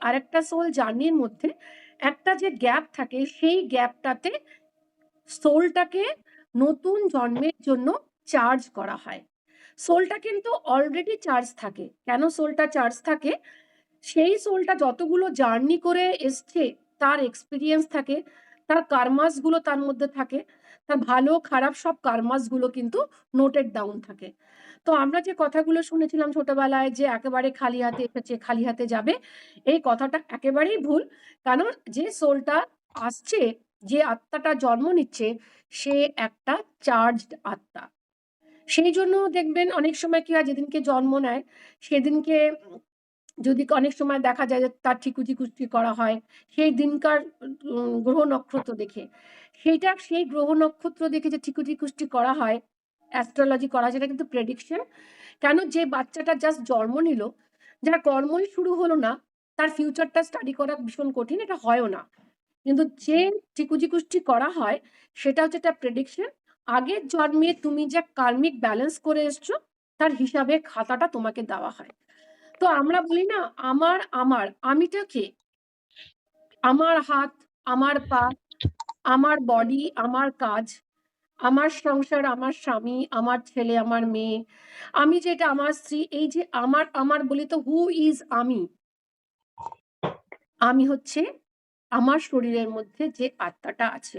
আরেকটা সোল জার্নির মধ্যে একটা যে গ্যাপ থাকে, সেই গ্যাপটাতে সোলটাকে নতুন জন্মের জন্য চার্জ করা হয়। সোলটা কিন্তু অলরেডি চার্জ থাকে। কেন সোলটা চার্জ থাকে? সেই সোলটা যতগুলো জার্নি করে এসছে, তার এক্সপেরিয়েন্স থাকে, তার কার্মাস গুলো তার মধ্যে থাকে, তার ভালো খারাপ সব কার্মাস গুলো কিন্তু নোটেড ডাউন থাকে। তো আমরা যে কথাগুলো শুনেছিলাম ছোটবেলায় যে একেবারে খালি হাতে এসেছে, খালি হাতে যাবে, এই কথাটা একেবারেই ভুল। কারণ যে সোলটা আসছে, যে আত্মাটা জন্ম নিচ্ছে, সে একটা চার্জড আত্মা। সেই জন্য দেখবেন অনেক সময় কি হয়, যেদিনকে জন্ম নেয় সেদিনকে যদি অনেক সময় দেখা যায় যে তার ঠিকুজি কুস্তি করা হয় সেই দিনকার গ্রহ নক্ষত্র দেখে, সেই গ্রহ নক্ষত্র দেখে যে ঠিকুজি কুস্তি করা হয়, অ্যাস্ট্রোলজি করা হয়, সেটা কিন্তু প্রেডিকশন। কেন? যে বাচ্চাটা জাস্ট জন্ম নিল, যার কর্মই শুরু হলো না, তার ফিউচারটা স্টাডি করা ভীষণ কঠিন, এটা হয়ও না। কিন্তু যে ঠিকুজি কুস্তি করা হয় সেটা হচ্ছে একটা প্রেডিকশন। আগের জন্মে তুমি যে কার্মিক ব্যালেন্স করে এসছো, তার হিসাবে খাতাটা তোমাকে দেওয়া হয়। তো আমরা বলি না, আমিটা কে? আমার হাত, আমার পা, আমার বডি, আমার কাজ, আমার সংসার, আমার স্বামী, আমার ছেলে, আমার মেয়ে, আমি যেটা, আমার স্ত্রী, এই যে আমার বলি তো হু ইজ আমি? আমি হচ্ছে আমার শরীরের মধ্যে যে আত্মাটা আছে,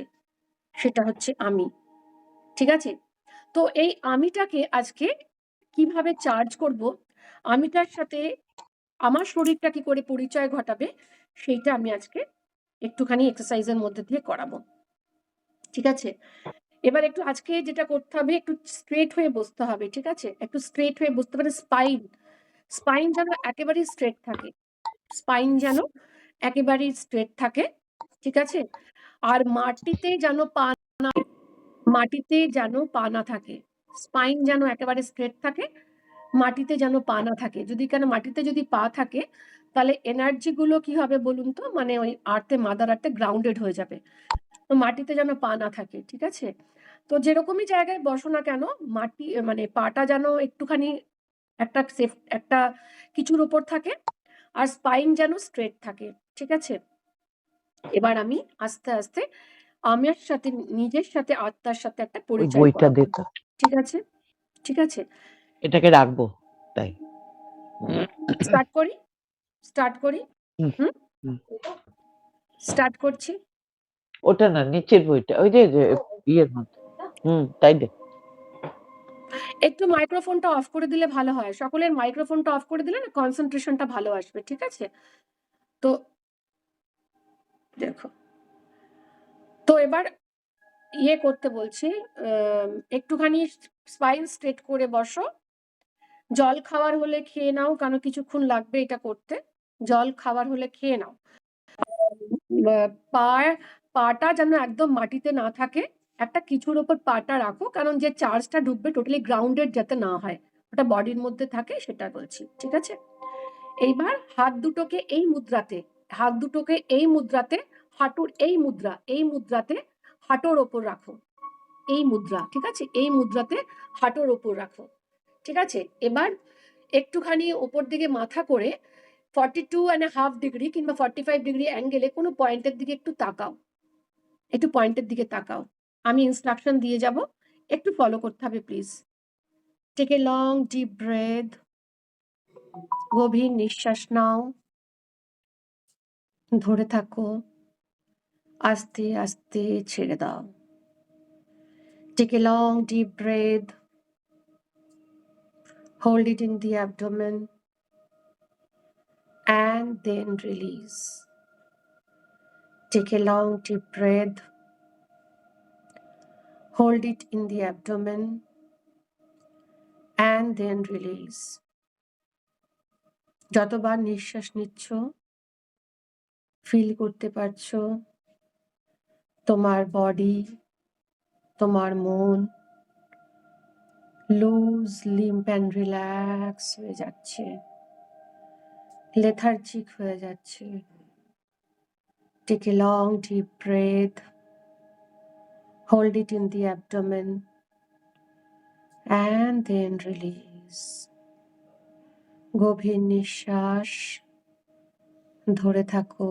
সেটা হচ্ছে আমি। ঠিক আছে? তো এই আমিটাকে আজকে কিভাবে চার্জ করব, আমিটার সাথে আমার শরীরটা কি করে পরিচয় ঘটাবে, সেইটা আমি আজকে একটুখানি এক্সারসাইজের মধ্যে দিয়ে করাবো। ঠিক আছে? এবার একটু আজকে যেটা করতে হবে, একটু স্ট্রেট হয়ে বসতে হবে। ঠিক আছে? একটু স্ট্রেট হয়ে বসতে পারে। স্পাইন যেন একেবারেই স্ট্রেট থাকে। স্পাইন যেন একেবারেই স্ট্রেট থাকে। ঠিক আছে? আর মাটিতে যেন পা না থাকে। স্পাইন যেন একেবারে স্ট্রেট থাকে, মাটিতে যেন পা না থাকে। মাটিতে যদি পা থাকে, তাহলে এনার্জি গুলো কি হবে বলুন তো? মানে ওই মাদার আর্থে গ্রাউন্ডেড হয়ে যাবে। তো মাটিতে যেন পা না থাকে। ঠিক আছে? তো যেরকমই জায়গায় বসো না কেন, মাটি মানে পাটা যেন একটুখানি একটা কিছুর উপর থাকে, আর স্পাইন যেন স্ট্রেট থাকে। ঠিক আছে? এবার আমি আস্তে আস্তে আমার সাথে, নিজের সাথে, আত্মার সাথে একটা ওই পরিচয় বইটা করাবো। দেখো, ঠিক আছে? ঠিক আছে? এটাকে রাখবো তাই। স্টার্ট করি? স্টার্ট করি? হুম, হুম? হুম। স্টার্ট করছি। ওটা না, নিচের বইটা, ওই যে ইয়ের মধ্যে। তাই দে। একটু মাইক্রোফোনটা অফ করে দিলে ভালো হয়। সকলের মাইক্রোফোনটা অফ করে দিলে না কনসেন্ট্রেশনটা ভালো আসবে। ঠিক আছে? তো দেখো, তো এবার ইয়ে করতে বলছি, একটুখানি স্পাইন স্ট্রেট করে বসো। জল খাওয়ার হলে খেয়ে নাও, কারণ কিছুক্ষণ লাগবে এটা করতে। জল খাওয়ার হলে খেয়ে নাও। পাটা যেন একদম মাটিতে না থাকে, একটা কিছুর ওপর পাটা রাখো, কারণ যে চার্জটা ঢুকবে টোটালি গ্রাউন্ডেড যাতে না হয়, ওটা বডির মধ্যে থাকে, সেটা বলছি। ঠিক আছে? এইবার হাত দুটোকে এই মুদ্রাতে, হাঁটুর এই মুদ্রাতে হাঁটুর ওপর রাখো। এই মুদ্রা, ঠিক আছে? এই মুদ্রাতে হাঁটুর ওপর রাখো। ঠিক আছে? এবার একটুখানি ওপর দিকে মাথা করে 42.5 ডিগ্রি কিংবা 45 ডিগ্রি অ্যাঙ্গেলে কোনো পয়েন্টের দিকে একটু তাকাও। একটু পয়েন্টের দিকে তাকাও। আমি ইনস্ট্রাকশন দিয়ে যাব, একটু ফলো করতে হবে please. Take a long deep breath. গভীর নিঃশ্বাস নাও, ধরে থাকো, আস্তে আস্তে ছেড়ে দাও। Take a long deep breath, hold it in the abdomen and then release. Take a long deep breath, hold it in the abdomen and then release. যতবার নিঃশ্বাস নিচ্ছ, ফিল করতে পারছো তোমার বডি, তোমার মন লুজ, লিম্প অ্যান্ড রিল্যাক্স হয়ে যাচ্ছে, লেথার্জিক হয়ে যাচ্ছে। Take a long deep breath, hold it in the abdomen and then release. গভীর নিঃশ্বাস ধরে থাকো,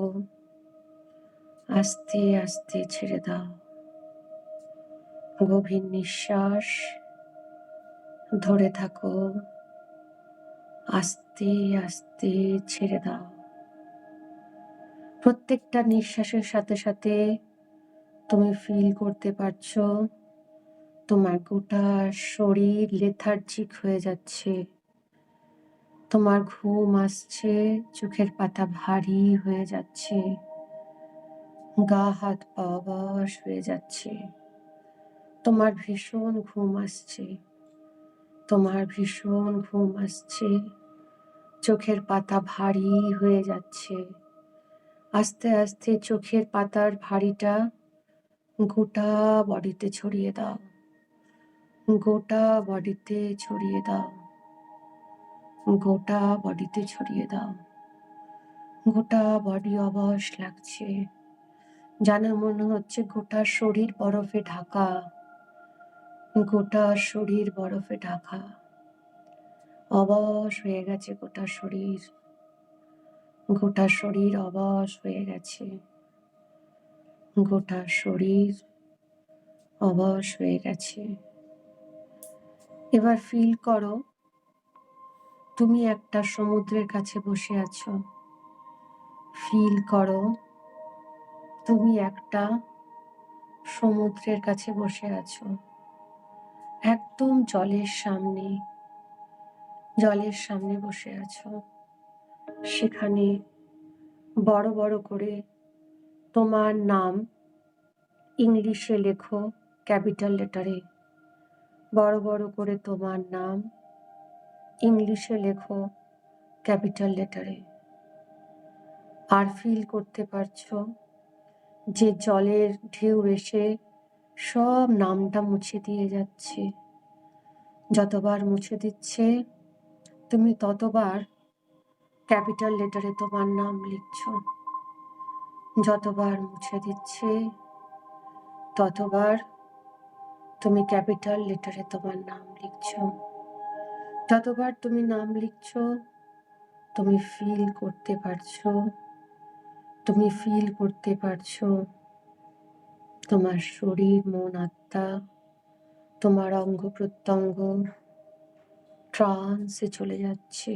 আস্তে আস্তে ছেড়ে দাও। গভীর নিঃশ্বাস, ধরে থাকো, আস্তে আস্তে ছেড়ে দাও। প্রত্যেকটা নিঃশ্বাসের সাথে সাথে তুমি ফিল করতে পারছো তোমার গোটা শরীর লেথার্জিক হয়ে যাচ্ছে। তোমার ঘুম আসছে, চোখের পাতা ভারী হয়ে যাচ্ছে, গা হাত পা অবশ হয়ে যাচ্ছে। তোমার ভীষণ ঘুম আসছে, তোমার ভীষণ ঘুম আসছে, চোখের পাতা ভারী হয়ে যাচ্ছে। আস্তে আস্তে চোখের পাতার ভারীটা গোটা বডিতে ছড়িয়ে দাও, গোটা বডিতে ছড়িয়ে দাও, গোটা বডিতে ছড়িয়ে দাও। গোটা বডি অবশ লাগছে, যেন মনে হচ্ছে গোটা শরীর বরফে ঢাকা, গোটা শরীর বরফে ঢাকা। অবশ হয়ে গেছে গোটা শরীর, গোটা শরীর অবশ হয়ে গেছে, গোটা শরীর অবশ হয়ে গেছে। এবার ফিল করো তুমি একটা সমুদ্রের কাছে বসে আছো। ফিল করো তুমি একটা সমুদ্রের কাছে বসে আছো, একদম জলের সামনে, জলের সামনে বসে আছো। সেখানে বড় বড় করে তোমার নাম ইংলিশে লেখো, ক্যাপিটাল লেটারে। বড় বড় করে তোমার নাম ইংলিশে লেখো, ক্যাপিটাল লেটারে। আর ফিল করতে পারছো যে জলের ঢেউ এসে সব নামটা মুছে দিয়ে যাচ্ছে। যতবার মুছে দিচ্ছে তুমি ততবার ক্যাপিটাল লেটারে তোমার নাম লিখছো। যতবার মুছে দিচ্ছে ততবার তুমি ক্যাপিটাল লেটারে তোমার নাম লিখছো। যতবার তুমি নাম লিখছো তুমি ফিল করতে পারছো, তুমি ফিল করতে পারছো তোমার শরীর, মন, আত্মা, তোমার অঙ্গ প্রত্যঙ্গ ট্রান্সে চলে যাচ্ছে,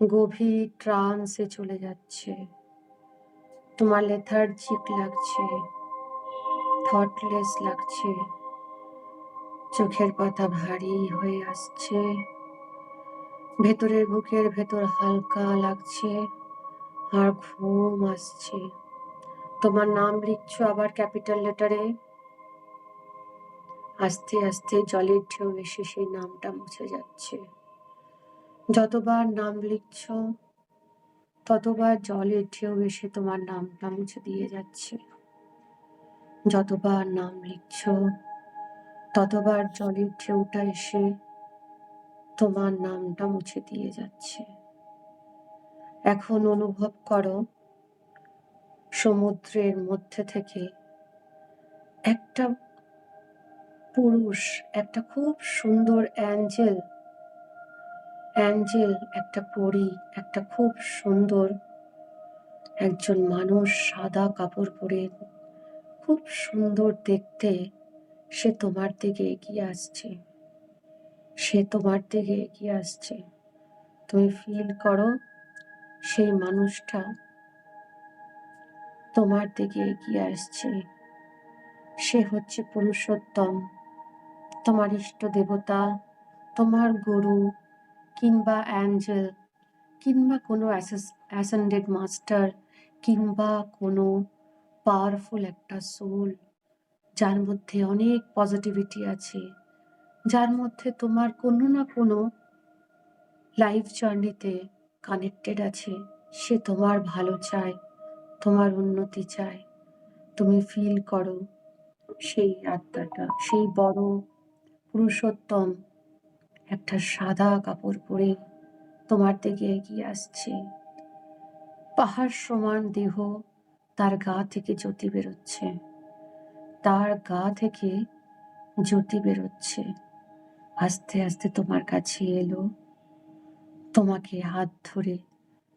গভীর ট্রান্সে চলে যাচ্ছে। তোমার লেথার্জিক লাগছে, থটলেস লাগছে, চোখের পাতা ভারী হয়ে আসছে, ভেতরের বুকের ভেতর হালকা লাগছে, আর ঘুম আসছে। তোমার নাম লিখছো আবার ক্যাপিটাল লেটারে। আস্তে আস্তে জলের ঢেউ এসে সেই নামটা মুছে যাচ্ছে। যতবার নাম লিখছো ততবার জলের ঢেউ এসে তোমার নামটা মুছে দিয়ে যাচ্ছে। যতবার নাম লিখছো ততবার জলের ঢেউটা এসে তোমার নামটা মুছে দিয়ে যাচ্ছে। এখন অনুভব করো সমুদ্রের মধ্যে থেকে একটা পুরুষ, একটা খুব সুন্দর অ্যাঞ্জেল, একটা পরী, একটা খুব সুন্দর একজন মানুষ, সাদা কাপড় পরে, খুব সুন্দর দেখতে। সে তোমার দিকে এগিয়ে আসছে, সে তোমার দিকে এগিয়ে আসছে। তুমি ফিল করো সেই মানুষটা তোমার দিকে এগিয়ে আসছে। সে হচ্ছে পুরুষোত্তম, তোমার ইষ্ট দেবতা, তোমার গুরু, কিংবা অ্যাঞ্জেল, কিংবা কোনো অ্যাসেন্ডেড মাস্টার, কিংবা কোনো পাওয়ারফুল একটা সোল, যার মধ্যে অনেক পজিটিভিটি আছে, যার মধ্যে তোমার কোনো না কোনো লাইফ জার্নিতে কানেক্টেড আছে। সে তোমার ভালো চায়, তোমার উন্নতি চায়। তুমি ফিল করো সেই আত্মাটা, সেই বড় পুরুষোত্তম একটা সাদা কাপড় পরে তোমার দিকে এগিয়ে আসছে। পাহাড় সমান দেহ, তার গা থেকে জ্যোতি বেরোচ্ছে, তার গা থেকে জ্যোতি বেরোচ্ছে। আস্তে আস্তে তোমার কাছে এলো, তোমাকে হাত ধরে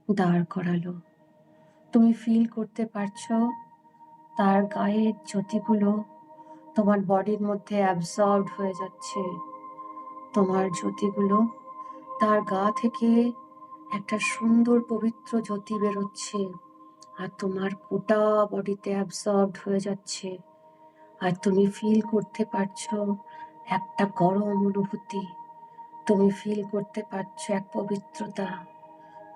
দাঁড় করালো। তুমি ফিল করতে পারছো তার গায়ের জ্যোতিগুলো তোমার বডির মধ্যে অ্যাবজর্বড হয়ে যাচ্ছে। তোমার জ্যোতিগুলো তার গা থেকে একটা সুন্দর পবিত্র জ্যোতি বেরোচ্ছে আর তোমার গোটা বডিতে অ্যাবজর্বড হয়ে যাচ্ছে। আর তুমি ফিল করতে পারছো একটা গরম অনুভূতি, তুমি ফিল করতে পারছো এক পবিত্রতা,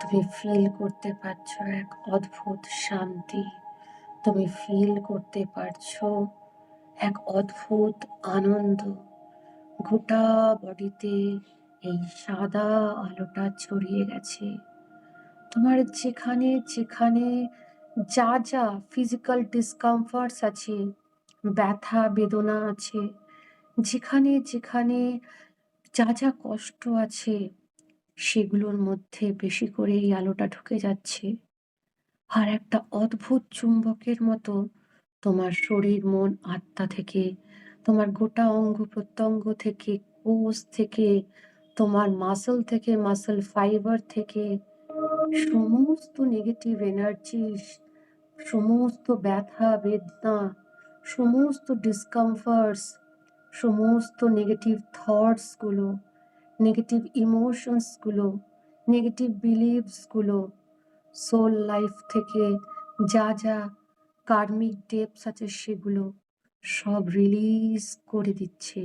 তুমি ফিল করতে পারছো এক অদ্ভুত শান্তি, তুমি ফিল করতে পারছো এক অদ্ভুত আনন্দ। গোটা বডিতে এই সাদা আলোটা ছড়িয়ে গেছে। তোমার যেখানে যেখানে যা যা ফিজিক্যাল ডিসকমফর্টস আছে, ব্যথা বেদনা আছে, যেখানে যেখানে যা যা কষ্ট আছে, সেগুলোর মধ্যে বেশি করে এই আলোটা ঢুকে যাচ্ছে। আর একটা অদ্ভুত চুম্বকের মতো তোমার শরীর মন আত্মা থেকে, তোমার গোটা অঙ্গ প্রত্যঙ্গ থেকে, কোষ থেকে, তোমার মাসল থেকে, মাসল ফাইবার থেকে সমস্ত নেগেটিভ এনার্জিস, সমস্ত ব্যথা বেদনা, সমস্ত ডিসকমফর্টস, সমস্ত নেগেটিভ থটস গুলো, নেগেটিভ ইমোশনস গুলো, নেগেটিভ বিলিভস গুলো, সোল লাইফ থেকে যা যা কার্মিক ডেপস আছে সেগুলো সব রিলিজ করে দিচ্ছে,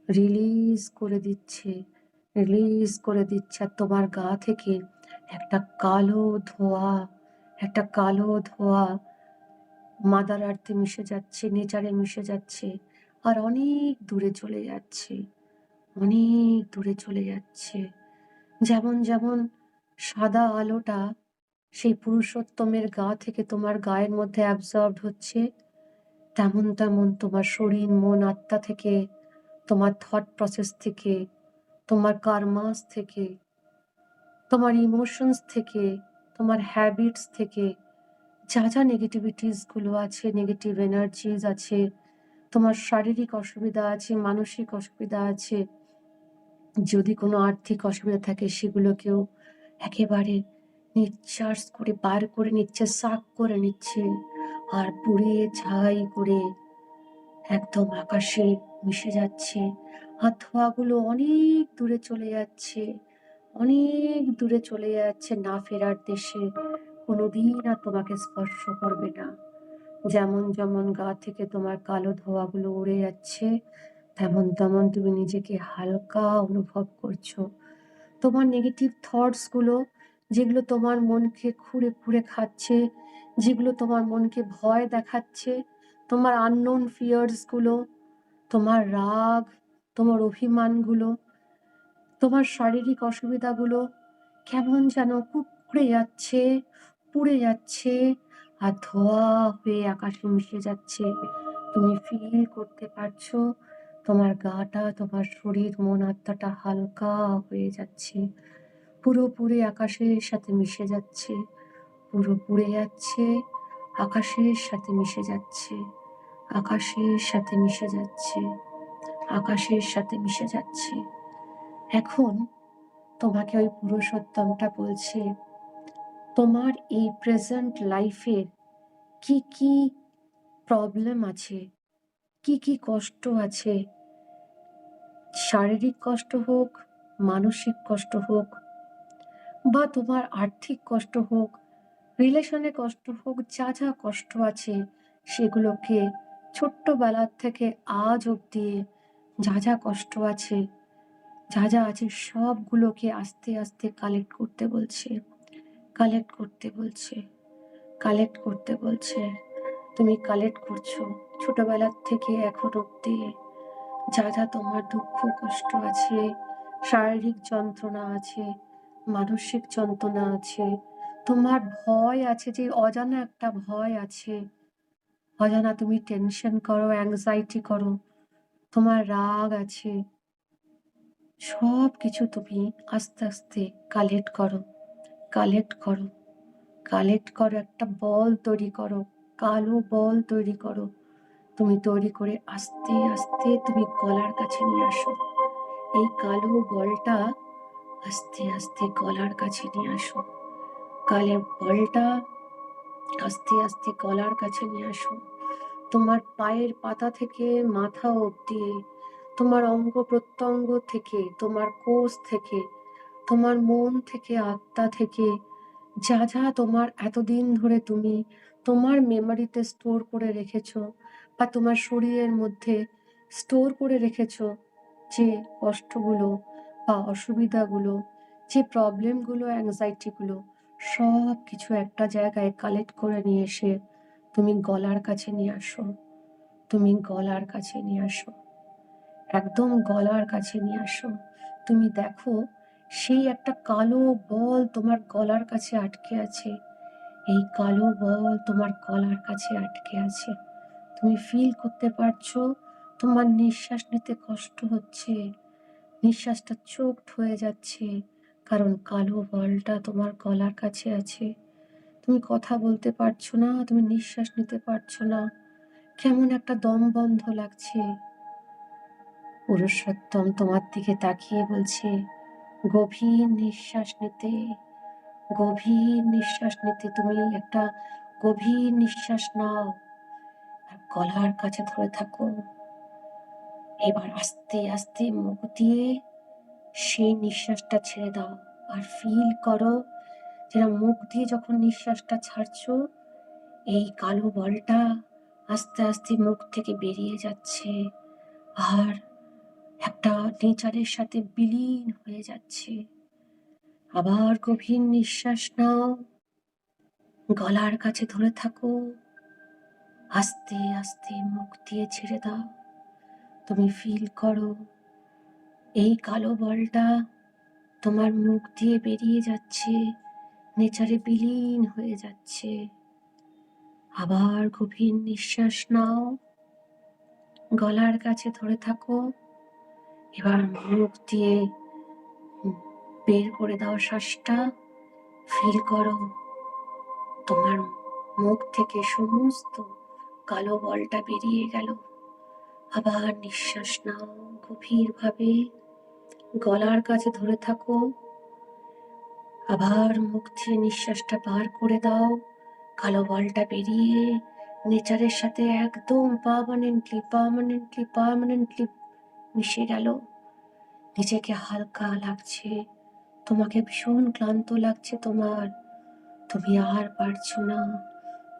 রিলিজ করে দিচ্ছে, রিলিজ করে দিচ্ছে। আর তোমার গা থেকে একটা কালো ধোঁয়া, একটা কালো ধোঁয়া মাদার আর্থে মিশে যাচ্ছে, নেচারে মিশে যাচ্ছে আর অনেক দূরে চলে যাচ্ছে, অনেক দূরে চলে যাচ্ছে। যেমন যেমন সাদা আলোটা সেই পুরুষোত্তমের গা থেকে তোমার গায়ের মধ্যে অ্যাবজর্বড হচ্ছে, তেমন তেমন তোমার শরীর মন আত্মা থেকে, তোমার থট প্রসেস থেকে, তোমার কার্মাস থেকে, তোমার ইমোশনস থেকে, তোমার হ্যাবিটস থেকে যা যা নেগেটিভিটিস গুলো আছে, নেগেটিভ এনার্জিস আছে, তোমার শারীরিক অসুবিধা আছে, মানসিক অসুবিধা আছে, যদি কোনো আর্থিক অসুবিধা থাকে সেগুলোকেও একেবারে নিঃশ্বাস করে বার করে নিচ্ছে, সাক করে নিচ্ছে আর পুড়িয়ে ছাই করে একদম আকাশে মিশে যাচ্ছে। আর ধোঁয়াগুলো অনেক দূরে চলে যাচ্ছে, অনেক দূরে চলে যাচ্ছে, না ফেরার দেশে, কোনোদিন আর তোমাকে স্পর্শ করবে না। যেমন যেমন গা থেকে তোমার কালো ধোঁয়াগুলো উড়ে যাচ্ছে, তেমন তেমন তুমি নিজেকে হালকা অনুভব করছো। তোমার নেগেটিভ থটস গুলো, যেগুলো তোমার মনকে খুঁড়ে খুঁড়ে খাচ্ছে, যেগুলো তোমার মনকে ভয় দেখাচ্ছে, তোমার আননোন ফিয়ার্স গুলো, তোমার রাগ, তোমার অভিমানগুলো, তোমার শারীরিক অসুবিধাগুলো কেমন যেন কুঁকড়ে যাচ্ছে, পুড়ে যাচ্ছে আর ধোঁয়া হয়ে আকাশে মিশে যাচ্ছে। তুমি ফিল করতে পারছো তোমার গাটা, তোমার শরীর মন আত্মাটা হালকা হয়ে যাচ্ছে, পুরোপুরি আকাশের সাথে মিশে যাচ্ছে, পুরো পুড়ে যাচ্ছে, আকাশের সাথে মিশে যাচ্ছে, আকাশের সাথে মিশে যাচ্ছে, আকাশের সাথে মিশে যাচ্ছে। এখন তোমাকে ওই পুরুষোত্তমটা বলছে, তোমার এই প্রেজেন্ট লাইফের কি কি প্রবলেম আছে, কি কি কষ্ট আছে, শারীরিক কষ্ট হোক, মানসিক কষ্ট হোক, বা তোমার আর্থিক কষ্ট হোক, রিলেশনে কষ্ট হোক, যা যা কষ্ট আছে সেগুলোকে ছোট্টবেলার থেকে আজ অব্দি যা যা কষ্ট আছে, যা যা আছে সবগুলোকে আস্তে আস্তে কালেক্ট করতে বলছে, কালেক্ট করতে বলছে, কালেক্ট করতে বলছে। তুমি কালেক্ট করছো ছোটবেলার থেকে এখন অব্দি যা যা তোমার দুঃখ কষ্ট আছে, শারীরিক যন্ত্রণা আছে, মানসিক যন্ত্রণা আছে, তোমার ভয় আছে, যে অজানা একটা ভয় আছে, অজানা তুমি টেনশন করো, অ্যাংজাইটি করো, তোমার রাগ আছে, সব কিছু তুমি আস্তে আস্তে কালেক্ট করো, কালেক্ট করো, কালেক্ট করো, একটা বল তৈরি করো, কালো বল তৈরি করো, তুমি তৈরি করে আস্তে আস্তে তুমি গলার কাছে নিয়ে আসো। এই কালো বলটা আস্তে আস্তে গলার কাছে নিয়ে আসো। কালো বলটা আস্তে আস্তে গলার কাছে নিয়ে আসো। তোমার পায়ের পাতা থেকে মাথা অবধি, তোমার অঙ্গ প্রত্যঙ্গ থেকে, তোমার কোষ থেকে, তোমার মন থেকে, আত্মা থেকে, যা যা তোমার এতদিন ধরে তুমি তোমার মেমোরিতে স্টোর করে রেখেছো বা তোমার শরীরের মধ্যে স্টোর করে রেখেছো, যে কষ্টগুলো বা অসুবিধাগুলো, যে প্রবলেমগুলো, অ্যাংজাইটিগুলো, সব কিছু একটা জায়গায় কালেক্ট করে নিয়ে এসে তুমি গলার কাছে নিয়ে আসো। তুমি গলার কাছে নিয়ে আসো, একদম গলার কাছে নিয়ে আসো। তুমি দেখো সেই একটা কালো বল তোমার গলার কাছে আটকে আছে। এই কালো বল তোমার গলার কাছে আটকে আছে। তুমি ফিল করতে পারছো তোমার নিঃশ্বাস নিতে কষ্ট হচ্ছে, নিঃশ্বাসটা চোকড হয়ে যাচ্ছে, কারণ কালো বলটা তোমার গলার কাছে আছে। তুমি কথা বলতে পারছো না, তুমি নিঃশ্বাস নিতে পারছো না, কেমন একটা দম বন্ধ লাগছে। পুরুষোত্তম তোমার দিকে তাকিয়ে বলছে, গভীর নিঃশ্বাস নিতে, গভীর নিঃশ্বাস নিতে। তুমি একটা গভীর নিঃশ্বাস নাও আর গলার কাছে ধরে থাকো। এবার আস্তে আস্তে মুখ দিয়ে সেই নিঃশ্বাসটা ছেড়ে দাও আর ফিল করো যেটা মুখ দিয়ে যখন নিঃশ্বাসটা ছাড়ছো, এই কালো বলটা আস্তে আস্তে মুখ থেকে বেরিয়ে যাচ্ছে আর একটা নেচারের সাথে বিলীন হয়ে যাচ্ছে। আবার গভীর নিঃশ্বাস নাও, গলার কাছে ধরে থাকো, আস্তে আস্তে মুখ দিয়ে ছেড়ে দাও। তুমি ফিল করো এই কালো বলটা তোমার মুখ দিয়ে বেরিয়ে যাচ্ছে, নেচারে বিলীন হয়ে যাচ্ছে। আবার গভীর নিঃশ্বাস নাও, গলার কাছে ধরে থাকো, এবার মুখ দিয়ে বের করে দাও শ্বাসটা। ফিল করো তোমার মুখ থেকে সমস্ত কালো বলটা বেরিয়ে গেল। আবার নিঃশ্বাস নাও গভীরভাবে, গলার কাছে ধরে থাকো, আবার মুখ দিয়ে নিঃশ্বাসটা বার করে দাও। কালো বলটা বেরিয়ে নেচারের সাথে একদম পার্মানেন্টলি মিশে গেল। নিজেকে হালকা লাগছে, তোমাকে ভীষণ ক্লান্ত লাগছে তোমার, তুমি আর পারছো না,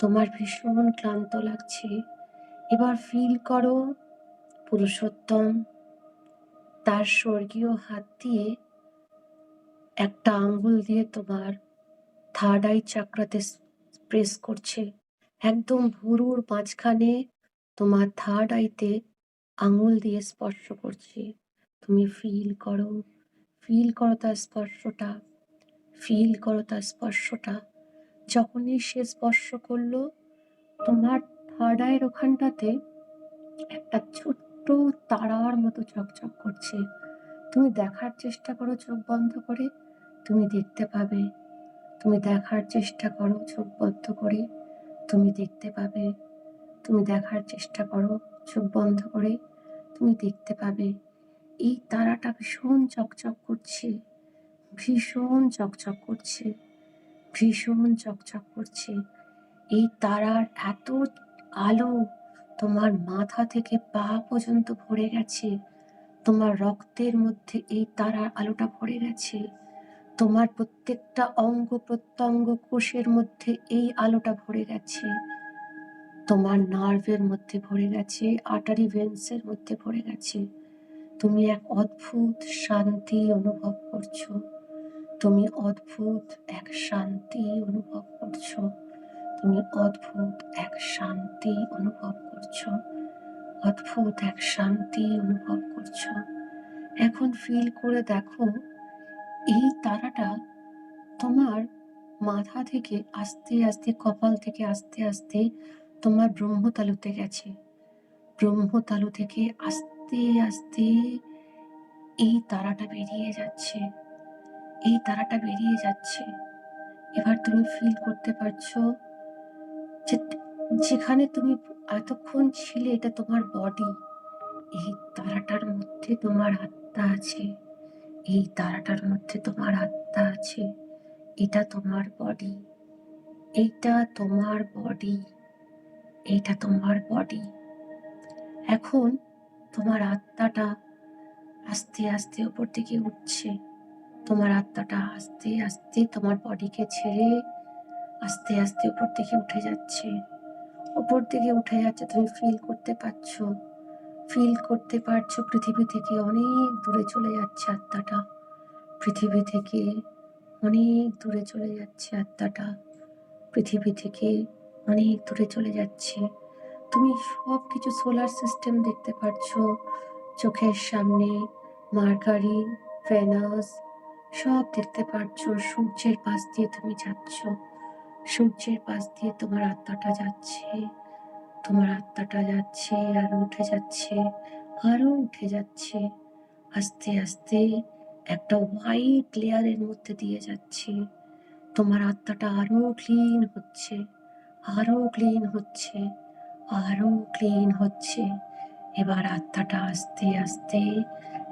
তোমার ভীষণ ক্লান্ত লাগছে। এবার ফিল করো পুরুষোত্তম তার স্বর্গীয় হাত দিয়ে একটা আঙ্গুল দিয়ে তোমার থার্ড আই চাকরাতে প্রেস করছে, একদম ভুরুর মাঝখানে তোমার থার্ড আইতে আঙুল দিয়ে স্পর্শ করছে। তুমি ফিল করো তার স্পর্শটা, ফিল করো তার স্পর্শটা। যখনই সে স্পর্শ করলো তোমার থার্ড আইয়ের ওখানটাতে একটা ছোট্ট তারার মতো চকচক করছে। তুমি দেখার চেষ্টা করো চোখ বন্ধ করে, তুমি দেখতে পাবে। তুমি দেখার চেষ্টা করো চোখ বন্ধ করে, তুমি দেখতে পাবে। তুমি দেখার চেষ্টা করো চোখ বন্ধ করে, তুমি দেখতে পাবে। এই তারাটা ভীষণ চকচক করছে, ভীষণ চকচক করছে, ভীষণ চকচক করছে। এই তারার এত আলো তোমার মাথা থেকে পা পর্যন্ত ভরে গেছে। তোমার রক্তের মধ্যে এই তারার আলোটা ভরে গেছে। তোমার প্রত্যেকটা অঙ্গ প্রত্যঙ্গ কোষের মধ্যে এই আলোটা ভরে গেছে। তোমার নার্ভের মধ্যে ভরে গেছে, আর্টারি ভেন্সের মধ্যে ভরে গেছে। তুমি এক অদ্ভুত শান্তি অনুভব করছো। তুমি অদ্ভুত এক শান্তি অনুভব করছো। তুমি অদ্ভুত এক শান্তি অনুভব করছো। অদ্ভুত এক শান্তি অনুভব করছো। এখন ফিল করে দেখো এই তারাটা তোমার মাথা থেকে আস্তে আস্তে, কপাল থেকে আস্তে আস্তে তোমার ব্রহ্মতালুতে গেছে। ব্রহ্মতালু থেকে আস্তে আস্তে এই তারাটা বেরিয়ে যাচ্ছে, এই তারাটা বেরিয়ে যাচ্ছে। এবার তুমি ফিল করতে পারছো যে যেখানে তুমি এতক্ষণ ছিলে এটা তোমার বডি, এই তারাটার মধ্যে তোমার আত্মা আছে। এই তারাটার মধ্যে তোমার আত্মা আছে, এটা তোমার বডি। এইটা তোমার বডি, এইটা তোমার বডি। এখন তোমার আত্মাটা আস্তে আস্তে উপর দিকে উঠছে। তোমার আত্মাটা আস্তে আস্তে তোমার বডিকে ছেড়ে আস্তে আস্তে উপর দিকে উঠে যাচ্ছে। উপর দিকে উঠে যাচ্ছে, তুমি ফিল করতে পারছো পৃথিবী থেকে অনেক দূরে চলে যাচ্ছে আত্মাটা। পৃথিবী থেকে অনেক দূরে চলে যাচ্ছে আত্মাটা। পৃথিবী থেকে অনেক দূরে চলে যাচ্ছে। তুমি সবকিছু সোলার সিস্টেম দেখতে পাচ্ছো চোখের সামনে। মার্কারি, ভেনাস সব দেখতে পাচ্ছো। সূর্যের পাশ দিয়ে তুমি যাচ্ছ। সূর্যের পাশ দিয়ে তোমার আত্মাটা যাচ্ছে। তোমার আত্মাটা যাচ্ছে আর উঠে যাচ্ছে, আরো উঠে যাচ্ছে। আস্তে আস্তে একটা হোয়াইট লেয়ারের মধ্যে দিয়ে যাচ্ছে। তোমার আত্মাটা আরো ক্লিন হচ্ছে, আরো ক্লিন হচ্ছে, আরো ক্লিন হচ্ছে। এবার আত্মাটা আস্তে আস্তে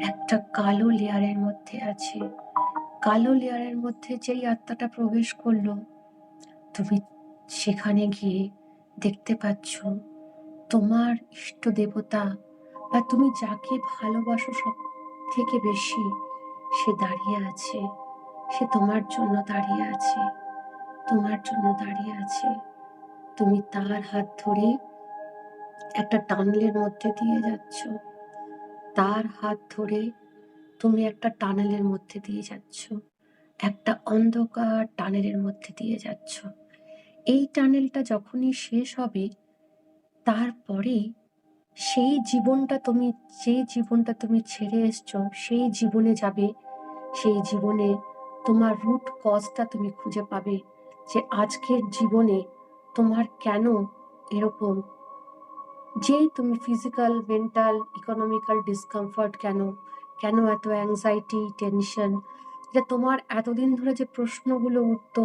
একটা কালো লেয়ারের মধ্যে আছে। কালো লেয়ারের মধ্যে যেই আত্মাটা প্রবেশ করলো, তুমি সেখানে গিয়ে দেখতে পাচ্ছ তোমার ইষ্ট দেবতা বা তুমি যাকে ভালোবাসো সব থেকে বেশি, সে দাঁড়িয়ে আছে। সে তোমার জন্য দাঁড়িয়ে আছে, তোমার জন্য দাঁড়িয়ে আছে। তুমি তার হাত ধরে একটা টানেলের মধ্যে দিয়ে যাচ্ছ। তার হাত ধরে তুমি একটা টানেলের মধ্যে দিয়ে যাচ্ছ। একটা অন্ধকার টানেলের মধ্যে দিয়ে যাচ্ছ। এই টানেলটা যখনই শেষ হবে, তারপরেই সেই জীবনটা তুমি যে জীবনটা তুমি ছেড়ে এসছো, সেই জীবনে যাবে। সেই জীবনে তোমার রুট কজটা তুমি খুঁজে পাবে, যে আজকের জীবনে তোমার কেন এরকম, যেই তুমি ফিজিক্যাল, মেন্টাল, ইকোনমিক্যাল ডিসকমফর্ট কেন, কেন এত অ্যাংজাইটি, টেনশন, যে তোমার এতদিন ধরে যে প্রশ্নগুলো উঠতো,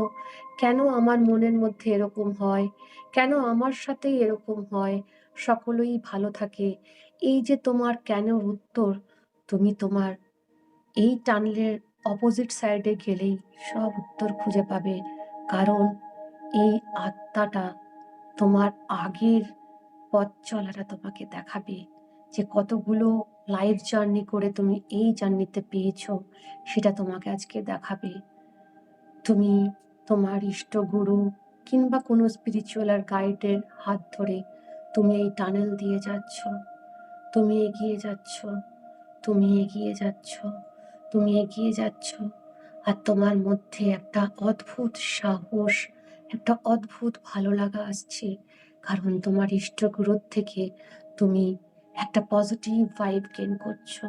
কেন আমার মনের মধ্যে এরকম হয়, কেন আমার সাথেই এরকম হয়, সকলেই ভালো থাকে, এই যে তোমার কেনর উত্তর তুমি তোমার এই টানেলের অপোজিট সাইডে গেলেই সব উত্তর খুঁজে পাবে। কারণ এই আত্মাটা তোমার আগের পথ চলাটা তোমাকে দেখাবে, যে কতগুলো লাইফ জার্নি করে তুমি এই জার্নিতে পেয়েছো, সেটা তোমাকে আজকে দেখাবে। তুমি তোমার ইষ্টগুরু কিংবা কোনো স্পিরিচুয়াল আর গাইডের হাত ধরে তুমি এই টানেল দিয়ে যাচ্ছ। তুমি এগিয়ে যাচ্ছ, তুমি এগিয়ে যাচ্ছ, তুমি এগিয়ে যাচ্ছ। আর তোমার মধ্যে একটা অদ্ভুত সাহস, একটা অদ্ভুত ভালো লাগা আসছে। কারণ তোমার ইষ্টগুরুর থেকে তুমি একটা পজিটিভ ভাইব গেইন করছো।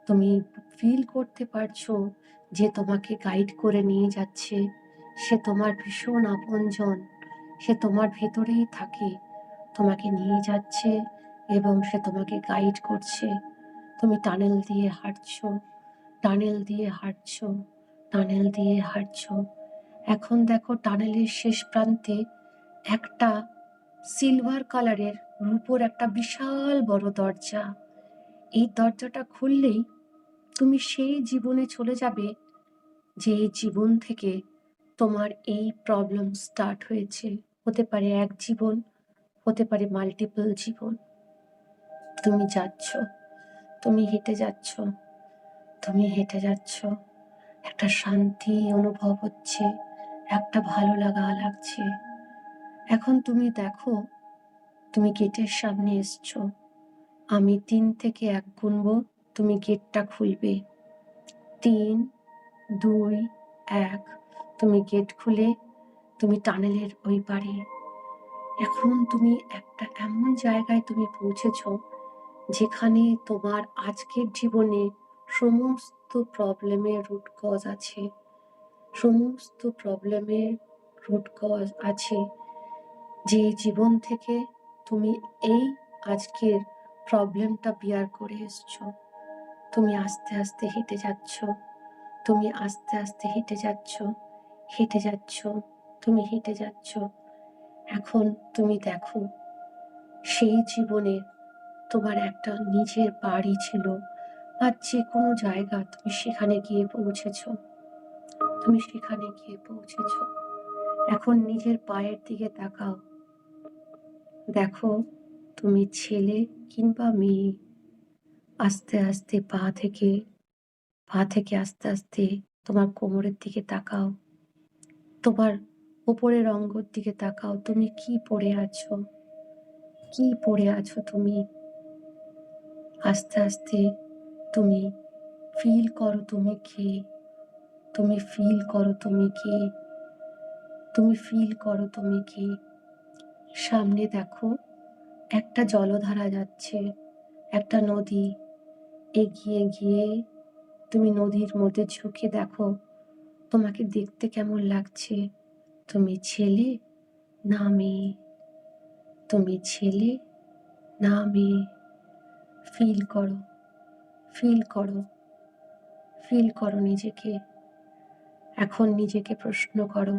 তুমি ফিল করতে পারছো যে তোমাকে গাইড করে নিয়ে যাচ্ছে, সে তোমার ভীষণ আপনজন। সে তোমার ভেতরেই থাকে, তোমাকে নিয়ে যাচ্ছে এবং সে তোমাকে গাইড করছে। তুমি টানেল দিয়ে হাঁটছো, টানেল দিয়ে হাঁটছো, টানেল দিয়ে হাঁটছো। এখন দেখো টানেলের শেষ প্রান্তে একটা সিলভার কালারের রূপোর একটা বিশাল বড় দরজা। এই দরজাটা খুললেই তুমি সেই জীবনে চলে যাবে, যে জীবন থেকে তোমার এই প্রবলেম স্টার্ট হয়েছে। হতে পারে এক জীবন, হতে পারে মাল্টিপল জীবন। তুমি যাচ্ছ, তুমি হেঁটে যাচ্ছ, তুমি হেঁটে যাচ্ছ। একটা শান্তি অনুভব হচ্ছে, একটা ভালো লাগা লাগছে। এখন তুমি দেখো, তুমি গেটের সামনে এসছো। আমি 3 থেকে 1 গুনবো, তুমি গেটটা খুলবে। 3, 2, 1। তুমি গেট খুলে তুমি টানেলের ওই পারে। এখন তুমি একটা এমন জায়গায় তুমি পৌঁছেছো, যেখানে তোমার আজকের জীবনে সমস্ত প্রবলেমের রুট কজ আছে। সমস্ত প্রবলেমের রুট কজ আছে। যে জীবন থেকে তুমি এই আজকের প্রবলেমটা বিয়ার করে এসছো। তুমি আস্তে আস্তে হেঁটে যাচ্ছ, তুমি আস্তে আস্তে হেঁটে যাচ্ছ, হেঁটে যাচ্ছ, তুমি হেঁটে যাচ্ছ। এখন তুমি দেখো, সেই জীবনে তোমার একটা নিজের বাড়ি ছিল, আর যে কোনো জায়গা তুমি সেখানে গিয়ে পৌঁছেছো, তুমি সেখানে গিয়ে পৌঁছেছো। এখন নিজের পায়ের দিকে তাকাও। দেখো তুমি ছেলে কিংবা মেয়ে। আস্তে আস্তে পা থেকে আস্তে আস্তে তোমার কোমরের দিকে তাকাও। তোমার উপরের অঙ্গর দিকে তাকাও। তুমি কি পরে আছো? কি পরে আছো তুমি? আস্তে আস্তে তুমি ফিল করো তুমি কে। তুমি ফিল করো তুমি কে। তুমি ফিল করো তুমি কে। সামনে দেখো একটা জলধারা যাচ্ছে, একটা নদী। এগিয়ে গিয়ে তুমি নদীর মধ্যে ঝুঁকে দেখো তোমাকে দেখতে কেমন লাগছে। তুমি ছেলে না মেয়ে? তুমি ছেলে না মেয়ে? ফিল করো, ফিল করো, ফিল করো নিজেকে। এখন নিজেকে প্রশ্ন করো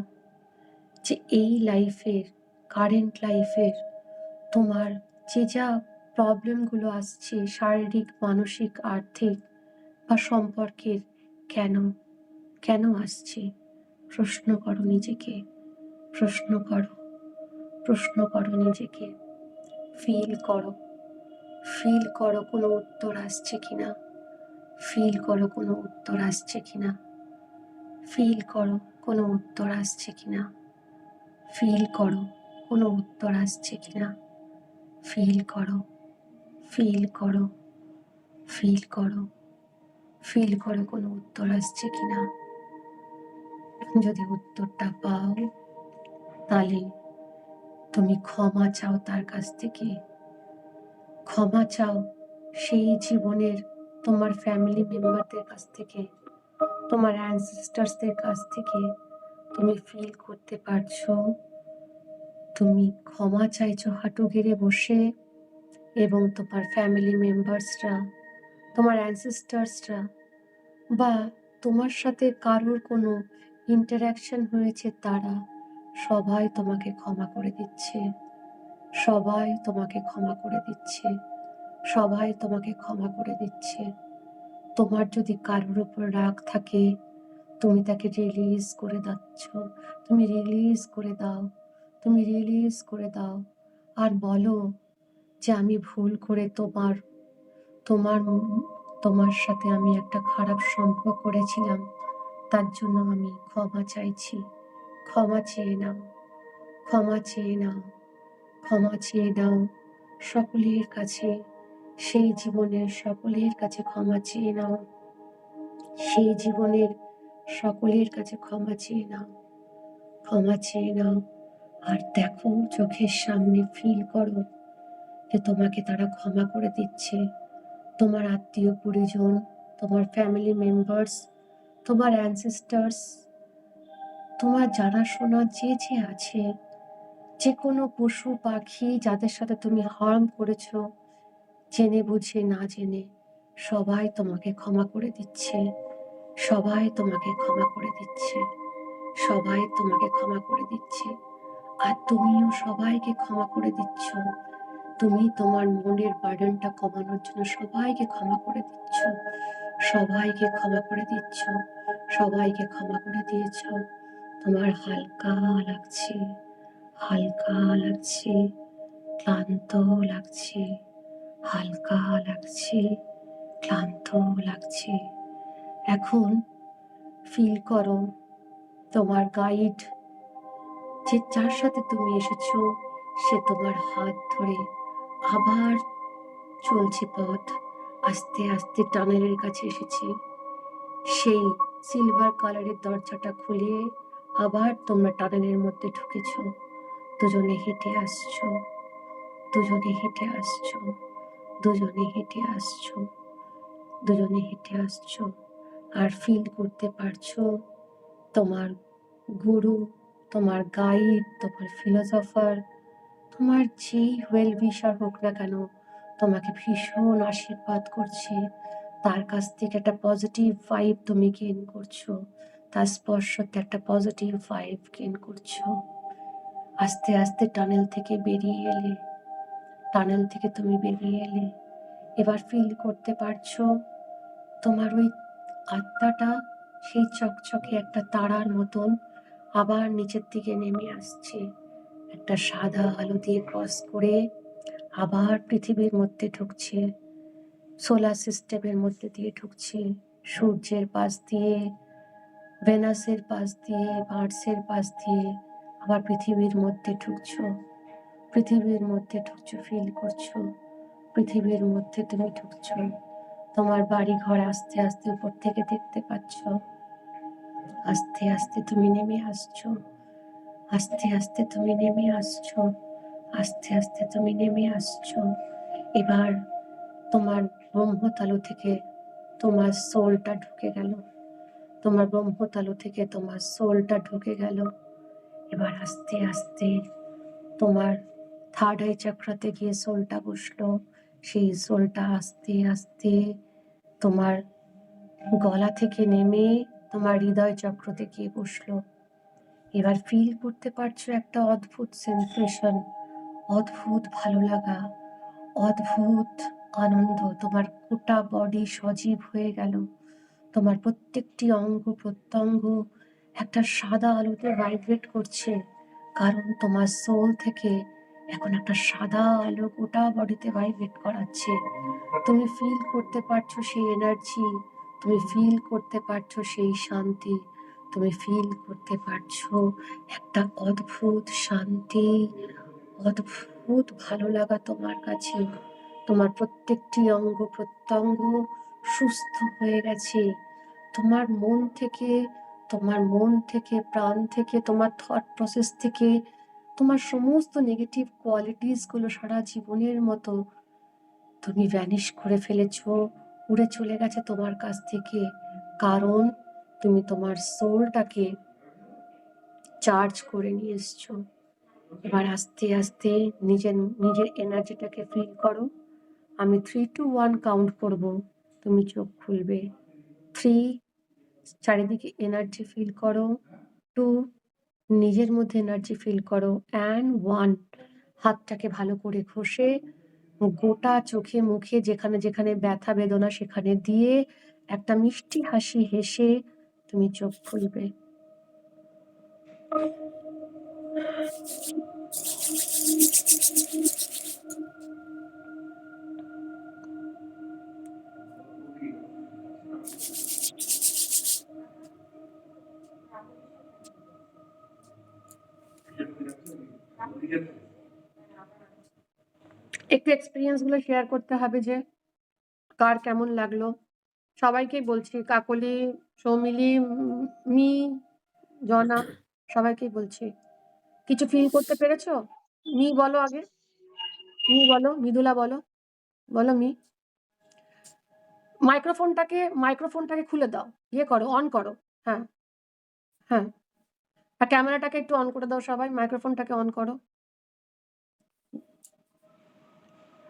যে এই লাইফের, কারেন্ট লাইফের তোমার যে যা প্রবলেমগুলো আসছে, শারীরিক, মানসিক, আর্থিক বা সম্পর্কের, কেন কেন আসছে? প্রশ্ন করো নিজেকে, প্রশ্ন করো, প্রশ্ন করো নিজেকে। ফিল করো, ফিল করো কোনো উত্তর আসছে কিনা। ফিল করো কোনো উত্তর আসছে কিনা। ফিল করো কোনো উত্তর আসছে কিনা। ফিল করো কোনো উত্তর আসছে কিনা। ফিল করো, ফিল করো, ফিল করো, ফিল করো কোনো উত্তর আসছে কিনা। যদি উত্তরটা পাও তাহলে তুমি ক্ষমা চাও তার কাছ থেকে। ক্ষমা চাও সেই জীবনের তোমার ফ্যামিলি মেম্বারদের কাছ থেকে, তোমার অ্যানসেস্টার্সদের কাছ থেকে। তুমি ফিল করতে পারছো তুমি ক্ষমা চাইছো হাঁটু গেড়ে বসে, এবং তোমার ফ্যামিলি মেম্বার্সরা, তোমার অ্যানসেস্টার্সরা বা তোমার সাথে কারোর কোনো ইন্টারাকশন হয়েছে তারা সবাই তোমাকে ক্ষমা করে দিচ্ছে। সবাই তোমাকে ক্ষমা করে দিচ্ছে। সবাই তোমাকে ক্ষমা করে দিচ্ছে। তোমার যদি কারোর উপর রাগ থাকে তুমি তাকে রিলিজ করে দিচ্ছ। তুমি রিলিজ করে দাও, তুমি রিলিজ করে দাও। আর বলো যে আমি ভুল করে তোমার তোমার তোমার সাথে আমি একটা খারাপ সম্পর্ক করেছিলাম, তার জন্য আমি ক্ষমা চাইছি। ক্ষমা চেয়ে নাও, ক্ষমা চেয়ে নাও, ক্ষমা চেয়ে নাও সকলের কাছে। সেই জীবনের সকলের কাছে ক্ষমা চেয়ে নাও। সেই জীবনের সকলের কাছে ক্ষমা চেয়ে নাও, ক্ষমা চেয়ে নাও। আর দেখো চোখের সামনে ফিল করো যে তোমাকে তারা ক্ষমা করে দিচ্ছে। তোমার আত্মীয় পরিজন, তোমার ফ্যামিলি মেম্বার্স, তোমার অ্যানসেস্টার্স, তোমার জানাশোনা যে যে আছে, যে কোনো পশু পাখি যাদের সাথে তুমি হার্ম করেছো, জেনে বুঝে না জেনে, সবাই তোমাকে ক্ষমা করে দিচ্ছে। সবাই তোমাকে ক্ষমা করে দিচ্ছে। সবাই তোমাকে ক্ষমা করে দিচ্ছে। আর তুমিও সবাইকে ক্ষমা করে দিচ্ছ। তুমি তোমার মনের বার্ডেনটা কমানোর জন্য সবাইকে ক্ষমা করে দিচ্ছ। সবাইকে ক্ষমা করে দিচ্ছ। সবাইকে ক্ষমা করে দিয়েছ। তোমার হালকা লাগছে, হালকা লাগছে, ক্লান্ত লাগছে, হালকা লাগছে, ক্লান্ত লাগছে। এখন ফিল করো তোমার গাইড, যে যার সাথে তুমি এসেছো, সে তোমার হাত ধরে আবার চলছে পথ। আস্তে আস্তে টানেলের কাছে এসেছে। সেই সিলভার কালারের দরজাটা খুলে আবার তোমরা টানেলের মধ্যে ঢুকেছো। দুজনে হেঁটে আসছো, দুজনে হেঁটে আসছো, দুজনে হেঁটে আসছো, দুজনে হেঁটে আসছো। আর ফিল করতে পারছো তোমার গুরু, তোমার গাইড, তোমার ফিলোসফার, তোমার যেই ওয়েল উইশার হোক না কেন, তোমাকে ভীষণ আশীর্বাদ করছে। তার কাছ থেকে একটা পজিটিভ ভাইব তুমি গেইন করছো। তার স্পর্শতে একটা পজিটিভ ভাইব গেইন করছো। আস্তে আস্তে টানেল থেকে বেরিয়ে এলে, টানেল থেকে তুমি বেরিয়ে এলে। এবার ফিল করতে পারছো তোমার ওই আত্মাটা সেই চকচকে একটা তারার মতন আবার নিচের দিকে নেমে আসছে। একটা সাদা আলো দিয়ে ক্রস করে আবার পৃথিবীর মধ্যে ঢুকছে, সোলার সিস্টেমের মধ্যে দিয়ে ঢুকছে, সূর্যের পাশ দিয়ে, ভেনাসের পাশ দিয়ে, মার্সের পাশ দিয়ে আবার পৃথিবীর মধ্যে ঢুকছো। পৃথিবীর মধ্যে ঢুকছো, ফিল করছো পৃথিবীর মধ্যে তুমি ঢুকছো। তোমার বাড়ি ঘর আস্তে আস্তে উপর থেকে দেখতে পাচ্ছ। আস্তে আস্তে তুমি নেমে আসছো, আস্তে আস্তে তুমি নেমে আসছো, আস্তে আস্তে তুমি নেমে আসছো। এবার তোমার ব্রহ্মতালু থেকে তোমার সোলটা ঢুকে গেল, তোমার ব্রহ্মতালু থেকে তোমার সোলটা ঢুকে গেল। এবার আস্তে আস্তে তোমার থার্ড আই চক্রাতে গিয়ে সোলটা বসলো। সেই সোলটা আস্তে আস্তে তোমার গলা থেকে নেমে তোমার হৃদয় চক্রতে গিয়ে বসলো। এবার ফিল করতে পারছো একটা অদ্ভুত সেন্সেশন, অদ্ভুত ভালো লাগা, অদ্ভুত আনন্দ। তোমার গোটা বডি সজীব হয়ে গেল। তোমার প্রত্যেকটি অঙ্গ প্রত্যঙ্গ একটা সাদা আলোতে ভাইব্রেট করছে, কারণ তোমার সোল থেকে এখন একটা সাদা আলো গোটা বডিতে ভাইব্রেট করাচ্ছে। তুমি ফিল করতে পারছো সেই এনার্জি, তুমি ফিল করতে পারছো সেই শান্তি, তুমি ফিল করতে পারছো একটা অদ্ভুত শান্তি, অদ্ভুত ভালো লাগা তোমার কাছে। তোমার প্রত্যেকটি অঙ্গ প্রত্যঙ্গ সুস্থ হয়ে গেছে। তোমার মন থেকে, তোমার মন থেকে, প্রাণ থেকে, তোমার থট প্রসেস থেকে তোমার সমস্ত নেগেটিভ কোয়ালিটিস গুলো সারা জীবনের মতো তুমি ভ্যানিশ করে ফেলেছো, উড়ে চলে গেছে তোমার কাছ থেকে। কারণ তুমি তোমার সোলটাকে চার্জ করে নিয়ে এসছো। এবার আস্তে আস্তে নিজের নিজের এনার্জিটাকে ফিল করো। আমি 3 to 1 কাউন্ট করব, তুমি চোখ খুলবে। 3, চারিদিকে এনার্জি ফিল করো। 2, নিজের মধ্যে এনার্জি ফিল করো। অ্যান্ড 1, হাতটাকে ভালো করে ঘষে গোটা চোখে মুখে যেখানে যেখানে ব্যথা বেদনা সেখানে দিয়ে একটা মিষ্টি হাসি হেসে তুমি চোখ খুলবে। একটু এক্সপিরিয়েন্স গুলো শেয়ার করতে হবে যে কার কেমন লাগলো। সবাইকেই বলছি, কাকলি, সৌমিলি, মি, জনা, সবাইকেই বলছি। কিছু ফিল করতে পেরেছো? মি বলো আগে, মি বলো, মৃদুলা বলো, বলো মি। মাইক্রোফোনটাকে খুলে দাও, ইয়ে করো, অন করো। হ্যাঁ হ্যাঁ, আর ক্যামেরাটাকে একটু অন করে দাও সবাই, মাইক্রোফোনটাকে অন করো।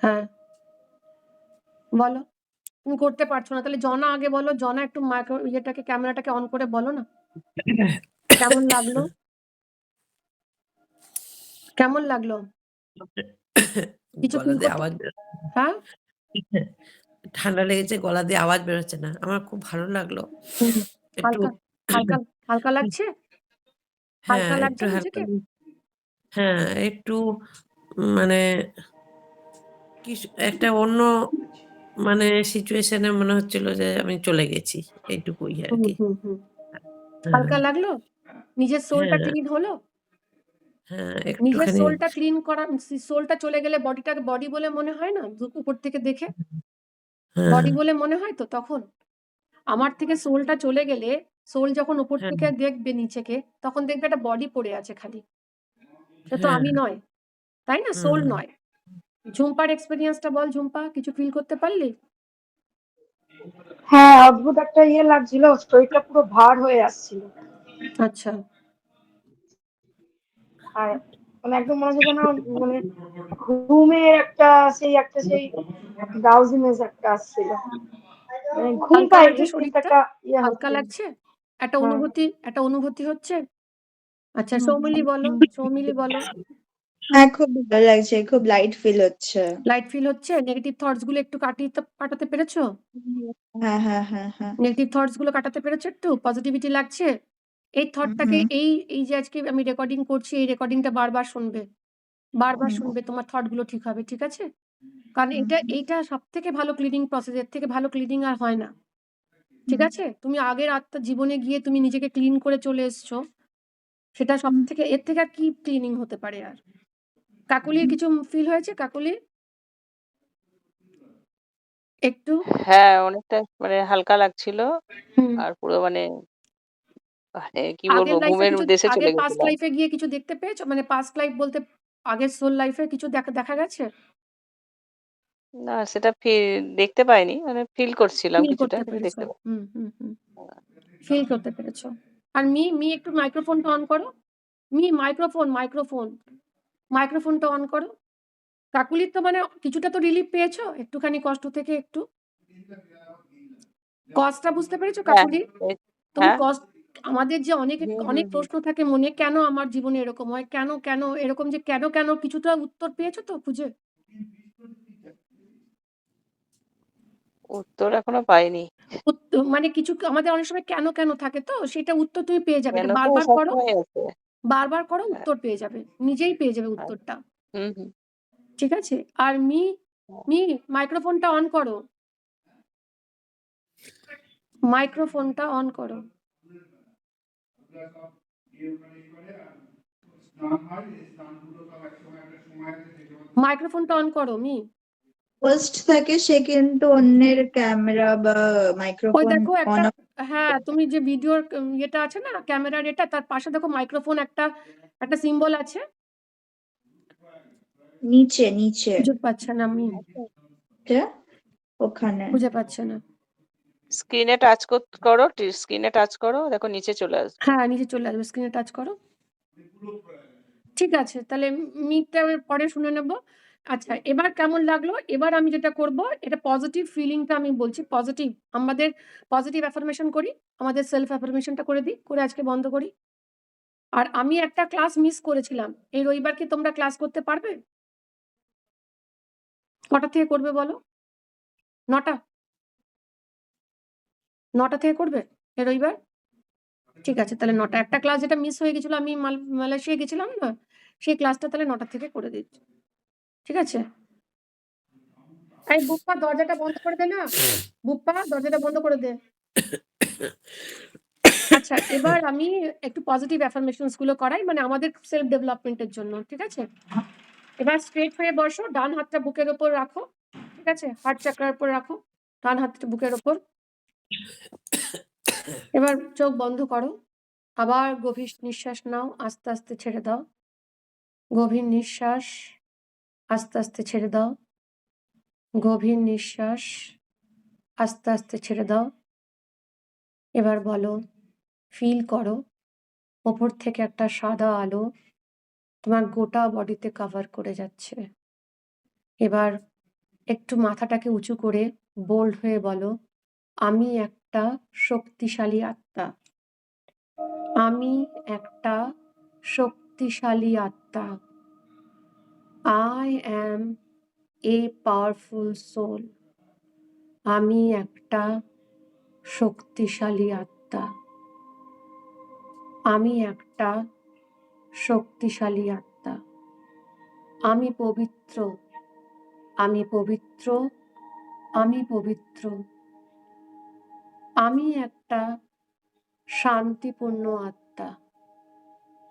হ্যাঁ বলো, তুমি করতে পারছো না তাহলে জনা আগে বলো। জনা একটু ইয়েটাকে ক্যামেরাটাকে অন করে বলো না কেমন লাগলো, কেমন লাগলো? কিছু গলা ফিল দিয়ে করতে, আওয়াজ হ্যাঁ ঠান্ডা লেগেছে, গলা দিয়ে আওয়াজ বেরোচ্ছে না। আমার খুব ভালো লাগলো। একটু হালকা হালকা হালকা লাগছে, হ্যাঁ, হালকা একটু লাগছে হালকা নিজেকে। হ্যাঁ, একটু মানে একটা অন্য মানে সিচুয়েশনে মনে হচ্ছিল যে আমি চলে গেছি। এইটুকুই হুম আরকি। হুম হুম হ্যাঁ, হালকা লাগলো, নিজের সোলটা হ্যাঁ, ক্লিন হলো। হ্যাঁ, নিজের একটুখানি সোলটা ক্লিন করা, সোলটা চলে গেলে বডিটাকে বডি বলে মনে হয় না উপর থেকে দেখে? হ্যাঁ, বডি বলে মনে হয় তো তখন? আমার থেকে সোলটা চলে গেলে, সোল যখন উপর হ্যাঁ, থেকে দেখবে নিচেকে, তখন দেখবে একটা বডি পড়ে আছে খালি। সে তো হ্যাঁ, আমি নয়, তাই না? সোল হুম। নয়। ঝুম্পার এক্সপেরিয়েন্সটা বল, ঝুম্পা কিছু ফিল করতে পারলি? হ্যাঁ, অদ্ভুত একটা ইয়ে লাগছিল, শরীরটা পুরো ভার হয়ে আসছিল। আচ্ছা, আর মানে একদম মনে হচ্ছে যেন মানে ঘুমের সেই ড্রাউজিনেস একটা আসছিল। মানে ঘুম হালকা লাগছে পাইনি কিন্তু শরীরটা? একটা ইয়ে হালকা হচ্ছিল। লাগছে? একটা হ্যাঁ। অনুভূতি, একটা অনুভূতি হচ্ছে? আচ্ছা, হুম, সৌমিলি বলো, সৌমিলি বলো। হ্যাঁ, খুব ভালো লাগছে। খুব লাইট ফিল হচ্ছে। লাইট ফিল হচ্ছে? নেগেটিভ থটস গুলো একটু কাটাতে পেরেছো? হ্যাঁ, হ্যাঁ, হ্যাঁ, হ্যাঁ। নেগেটিভ থটস গুলো কাটাতে পেরেছো একটু? পজিটিভিটি লাগছে? এই থটটাকে এই যে আজকে আমি রেকর্ডিং করছি, এই রেকর্ডিংটা বারবার শুনবে। বারবার শুনবে, তোমার থটগুলো ঠিক হবে। ঠিক আছে? কারণ এইটা সবথেকে ভালো ক্লিনিং প্রসেস। এর থেকে ভালো ক্লিনিং আর হয় না। ঠিক আছে? তুমি আগের জীবনে গিয়ে তুমি নিজেকে ক্লিন করে চলে এসছো। সেটা সবথেকে, এর থেকে আর কি ক্লিনিং হতে পারে আর? কাকলির কিছু ফিল হয়েছে কাকলির? একটু? হ্যাঁ, অনেকটা মানে হালকা লাগছিল। হুম। আর পুরো মানে কি আগের বলবো, লাইফে ঘুমের কিছু, দেশে চলে আগের পাস্ট গেছিলাম। লাইফে গিয়ে কিছু দেখতে পেয়েছো? মানে পাস্ট লাইফ বলতে আগের সোল লাইফে কিছু দেখা গেছে? না, সেটা দেখতে পাইনি, মানে ফিল করছিলাম ফিল কিছুটা, করতে কিন্তু পেরেছো? দেখতে পাই। ফিল করতে পেরেছো। আর মি একটু মাইক্রোফোনটা অন করো। মাইক্রোফোনটা অন করো। কাকুলির তো মানে কিছুটা তো রিলিফ পেয়েছো? একটুখানি কষ্ট থেকে একটু? কজটা বুঝতে পেরেছো হ্যাঁ, কাকুলি? এই- তুমি হ্যাঁ, আমাদের যে অনেক হুম হুম অনেক হুম। প্রশ্ন থাকে মনে, কেন আমার জীবনে এরকম হয়? কেন এরকম, যে কেন কিছুটা উত্তর পেয়েছো তো খুঁজে? উত্তর এখনো পাইনি। মানে কিছু আমাদের অনেক সময় কেন থাকে, তো সেটা উত্তর তুমি পেয়ে যাবে। কেন এটা তো বারবার করো, সবসময় আছে। বারবার করো, হ্যাঁ, উত্তর পেয়ে যাবে। নিজেই পেয়ে যাবে হ্যাঁ, উত্তরটা। হুম হুম। ঠিক আছে? আর মি মাইক্রোফোনটা অন করো। মাইক্রোফোনটা অন করো। মাইক্রোফোনটা অন করো মি। হোস্ট থাকে সে কিন্তু অন্যের ক্যামেরা বা ওই মাইক্রোফোন দেখো অন একটা, অফ হ্যাঁ তুমি যে ভিডিওর ইয়েটা আছে না, ক্যামেরার এটা, তার পাশে দেখো মাইক্রোফোন একটা সিম্বল আছে। নিচে খুঁজে পাচ্ছে না আমি, তে ওখানে খুঁজে পাচ্ছে না। স্ক্রিনে টাচ করো, স্ক্রিনে টাচ করো, দেখো নিচে চলে আসবে। হ্যাঁ নিচে চলে আসবে, স্ক্রিনে টাচ করো। ঠিক আছে, তাহলে মিটটা পরে শুনে নেব। আচ্ছা, এবার কেমন লাগলো? এবার আমি যেটা করব, এটা পজিটিভ ফিলিংটা আমি বলছি। আমাদের পজিটিভ অ্যাফার্মেশন করি। আমাদের সেলফ অ্যাফার্মেশনটা করে দিই, করে আজকে বন্ধ করি। আর আমি একটা ক্লাস মিস করেছিলাম। এই রবিবার কি তোমরা ক্লাস করতে পারবে? কটা থেকে করবে বলো? 9টা? 9টা থেকে করবে এই রবিবার? ঠিক আছে, তাহলে 9টা। একটা ক্লাস যেটা মিস হয়ে গেছিল, আমি মালয়েশিয়া গেছিলাম না, সেই ক্লাসটা তাহলে 9টা থেকে করে দিচ্ছি। ঠিক আছে? এই বুপ্পা দরজাটা বন্ধ করে দে না। বুপ্পা দরজাটা বন্ধ করে দে। আচ্ছা, এবার আমি একটু পজিটিভ অ্যাফার্মেশনস গুলো করাই, মানে আমাদের সেলফ ডেভেলপমেন্টের জন্য। ঠিক আছে? এবার স্ট্রেট হয়ে বসো, ডান হাতটা বুকের ওপর রাখো। ঠিক আছে? হার্ট চাকরার উপর রাখো, ডান হাতটা বুকের ওপর। এবার চোখ বন্ধ করো। আবার গভীর নিঃশ্বাস নাও, আস্তে আস্তে ছেড়ে দাও। গভীর নিঃশ্বাস, আস্তে আস্তে ছেড়ে দাও। গভীর নিঃশ্বাস, আস্তে আস্তে ছেড়ে দাও। এবার বলো, ফিল করো ওপর থেকে একটা সাদা আলো তোমার গোটা বডিতে কভার করে যাচ্ছে। এবার একটু মাথাটাকে উঁচু করে বোল্ড হয়ে বলো, আমি একটা শক্তিশালী আত্মা। আমি একটা শক্তিশালী আত্মা। I am a powerful soul. আমি একটা শক্তিশালী আত্মা। আমি একটা শক্তিশালী আত্মা। আমি পবিত্র। আমি পবিত্র। আমি পবিত্র। আমি একটা শান্তিপূর্ণ আত্মা।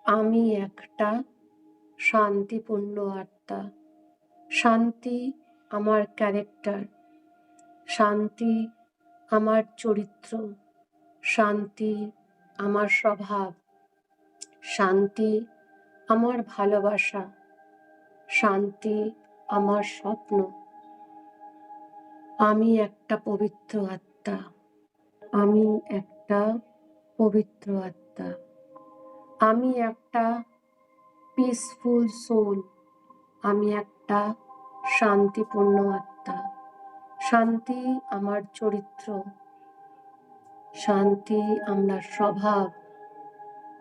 আমি একটা শান্তিপূর্ণ আত্মা। শান্তি আমার ক্যারেক্টার। শান্তি আমার চরিত্র। শান্তি আমার স্বভাব। শান্তি আমার ভালোবাসা। শান্তি আমার স্বপ্ন। আমি একটা পবিত্র আত্মা। আমি একটা পবিত্র আত্মা। আমি একটা পিসফুল সোল। আমি একটা শান্তিপূর্ণ আত্মা। শান্তি আমার চরিত্র। শান্তি আমার স্বভাব।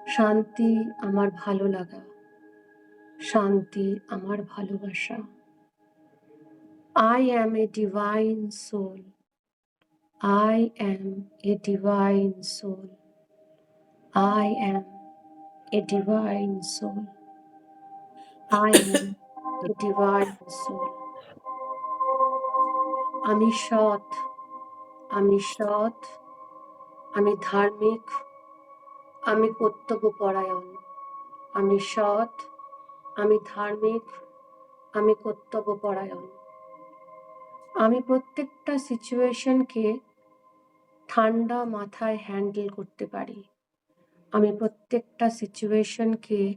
শান্তি আমার ভালো লাগা। শান্তি আমার ভালোবাসা। I am a divine soul. I am a divine soul. I am a divine soul. I am a divine soul. আমি সৎ, আমি সৎ, আমি ধার্মিক, আমি কর্তব্যপরায়ণ। আমি সৎ, আমি ধার্মিক, আমি কর্তব্যপরায়ণ। আমি প্রত্যেকটা সিচুয়েশনকে ঠান্ডা মাথায় হ্যান্ডেল করতে পারি। আমি প্রত্যেকটা সিচুয়েশনকে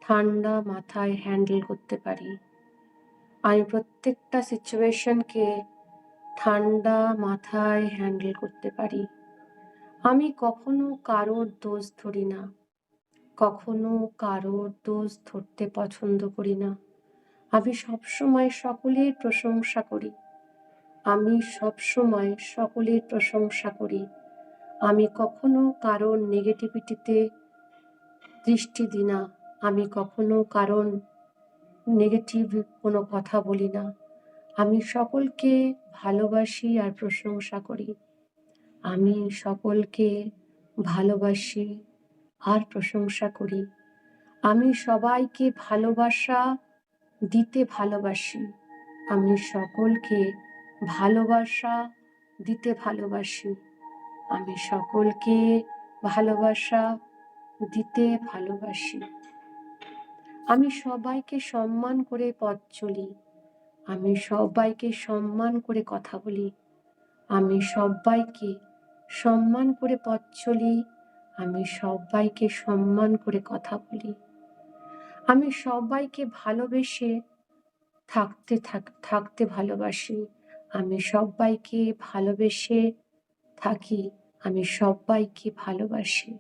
ঠান্ডা মাথায় হ্যান্ডেল করতে পারি। আমি প্রত্যেকটা সিচুয়েশনকে ঠান্ডা মাথায় হ্যান্ডেল করতে পারি। আমি কখনো কারোর দোষ ধরি না, কখনো কারোর দোষ ধরতে পছন্দ করি না। আমি সবসময় সকলের প্রশংসা করি। আমি সবসময় সকলের প্রশংসা করি। আমি কখনো কারোর নেগেটিভিটিতে দৃষ্টি দিই না। আমি কখনো কারণ নেগেটিভ কোনো কথা বলি না। আমি সকলকে ভালোবাসি আর প্রশংসা করি। আমি সকলকে ভালোবাসি আর প্রশংসা করি। আমি সবাইকে ভালোবাসা দিতে ভালোবাসি। আমি সকলকে ভালোবাসা দিতে ভালোবাসি। আমি সকলকে ভালোবাসা দিতে ভালোবাসি। আমি সবাইকে সম্মান করে পথ চলি। আমি সবাইকে সম্মান করে কথা বলি। আমি সবাইকে সম্মান করে পথ চলি। আমি সবাইকে সম্মান করে কথা বলি। আমি সবাইকে ভালোবেসে থাকতে ভালোবাসি। আমি সবাইকে ভালোবেসে থাকি। আমি সবাইকে ভালোবাসি।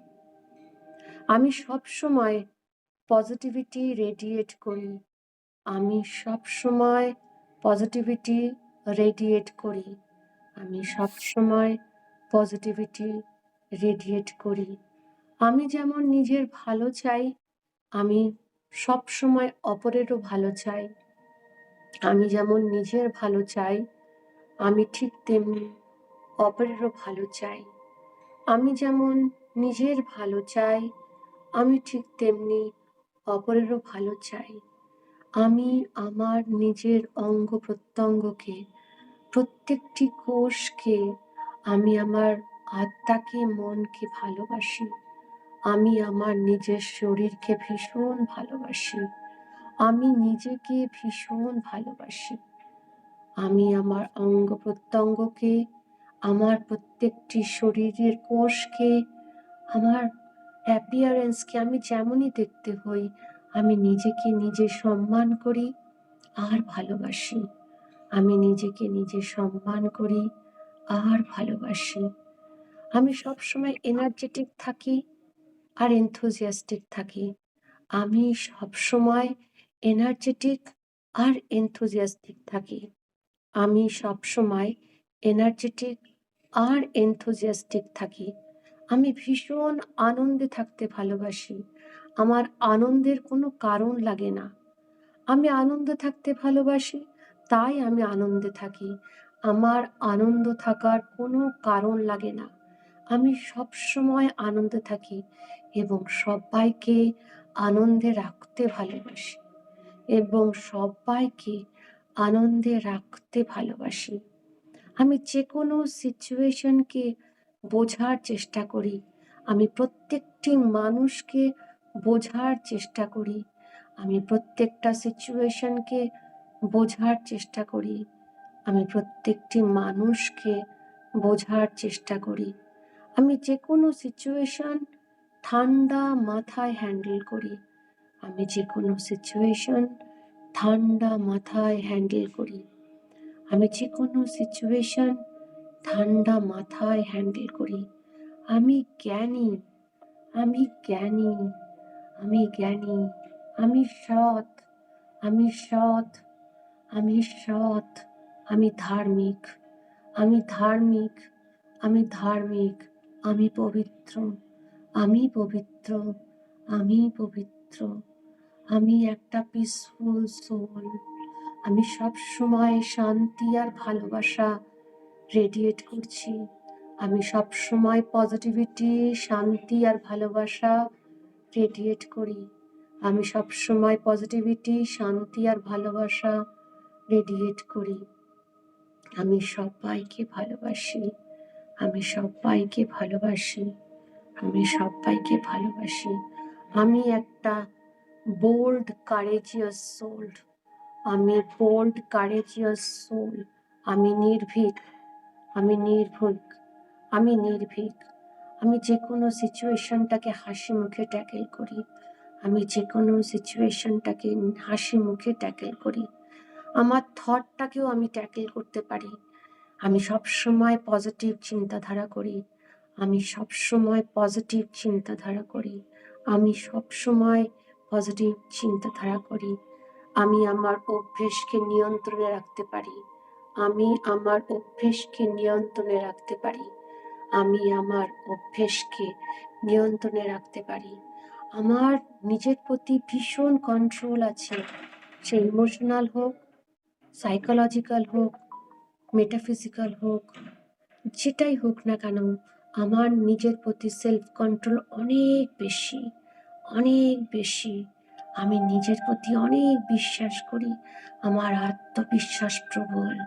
আমি সবসময় পজিটিভিটি রেডিয়েট করি। আমি সবসময় পজিটিভিটি রেডিয়েট করি। আমি সবসময় পজিটিভিটি রেডিয়েট করি। আমি যেমন নিজের ভালো চাই, আমি সবসময় অপরেরও ভালো চাই। আমি যেমন নিজের ভালো চাই, আমি ঠিক তেমনি অপরেরও ভালো চাই। আমি যেমন নিজের ভালো চাই, আমি ঠিক তেমনি অপরেরও ভালো চাই। আমি আমার নিজের অঙ্গ প্রত্যঙ্গকে, প্রত্যেকটি কোষকে, আমি আমার আত্মাকে, মনকে ভালোবাসি। আমি আমার নিজের শরীরকে ভীষণ ভালোবাসি। আমি নিজেকে ভীষণ ভালোবাসি। আমি আমার অঙ্গ প্রত্যঙ্গকে, আমার প্রত্যেকটি শরীরের কোষকে, আমার অ্যাপিয়ারেন্সকে, আমি যেমনই দেখতে হই, আমি নিজেকে নিজে সম্মান করি আর ভালোবাসি। আমি নিজেকে নিজে সম্মান করি আর ভালোবাসি। আমি সবসময় এনার্জেটিক থাকি আর এনথুজিয়াস্টিক থাকি। আমি সবসময় এনার্জেটিক আর এনথুজিয়াস্টিক থাকি। আমি সবসময় এনার্জেটিক আর এনথুজিয়াস্টিক থাকি। আমি ভীষণ আনন্দে থাকতে ভালোবাসি। আমার আনন্দের কোনো কারণ লাগে না। আমি আনন্দে থাকতে ভালোবাসি, তাই আমি আনন্দে থাকি। আমার আনন্দ থাকার কোনো কারণ লাগে না। আমি সবসময় আনন্দে থাকি এবং সবাইকে আনন্দে রাখতে ভালোবাসি এবং সবাইকে আনন্দে রাখতে ভালোবাসি। আমি যেকোনো সিচুয়েশনকে বোঝার চেষ্টা করি। আমি প্রত্যেকটি মানুষকে বোঝার চেষ্টা করি। আমি প্রত্যেকটা সিচুয়েশনকে বোঝার চেষ্টা করি। আমি প্রত্যেকটি মানুষকে বোঝার চেষ্টা করি। আমি যেকোনো সিচুয়েশন ঠান্ডা মাথায় হ্যান্ডেল করি। আমি যেকোনো সিচুয়েশন ঠান্ডা মাথায় হ্যান্ডেল করি। আমি যেকোনো সিচুয়েশন ঠান্ডা মাথায় হ্যান্ডেল করি। আমি জ্ঞানী, আমি জ্ঞানী, আমি জ্ঞানী। আমি সৎ, আমি সৎ, আমি সৎ। আমি ধার্মিক, আমি ধার্মিক, আমি ধার্মিক। আমি পবিত্র, আমি পবিত্র, আমি পবিত্র। আমি একটা পিসফুল সোল। আমি সবসময় শান্তি আর ভালোবাসা রেডিয়েট করছি। আমি সবসময় পজিটিভিটি, শান্তি আর ভালোবাসা রেডিয়েট করি। আমি সবসময় পজিটিভিটি, শান্তি আর ভালোবাসা রেডিয়েট করি। আমি সবাইকে ভালোবাসি। আমি সবাইকে ভালোবাসি। আমি সবাইকে ভালোবাসি। আমি একটা বোল্ড কারেজিয়াস সোল। আমি বোল্ড কারেজিয়াস সোল। আমি নির্ভীক। আমি নির্ভীক। আমি নির্ভীক। আমি যে কোনো সিচুয়েশনটাকে হাসি মুখে ট্যাকেল করি। আমি যে কোনো সিচুয়েশনটাকে হাসি মুখে ট্যাকেল করি। আমার থটটাকেও আমি ট্যাকেল করতে পারি। আমি সবসময় পজিটিভ চিন্তাধারা করি। আমি সবসময় পজিটিভ চিন্তাধারা করি। আমি সবসময় পজিটিভ চিন্তাধারা করি। আমি আমার অভ্যেসকে নিয়ন্ত্রণে রাখতে পারি। আমি আমার অভ্যেসকে নিয়ন্ত্রণে রাখতে পারি। আমি আমার অভ্যেসকে নিয়ন্ত্রণে রাখতে পারি। আমার নিজের প্রতি ভীষণ কন্ট্রোল আছে। সে ইমোশনাল হোক, সাইকোলজিক্যাল হোক, মেটাফিজিক্যাল হোক, যেটাই হোক না কেন, আমার নিজের প্রতি সেলফ কন্ট্রোল অনেক বেশি, অনেক বেশি। আমি নিজের প্রতি অনেক বিশ্বাস করি। আমার আত্মবিশ্বাস প্রবল।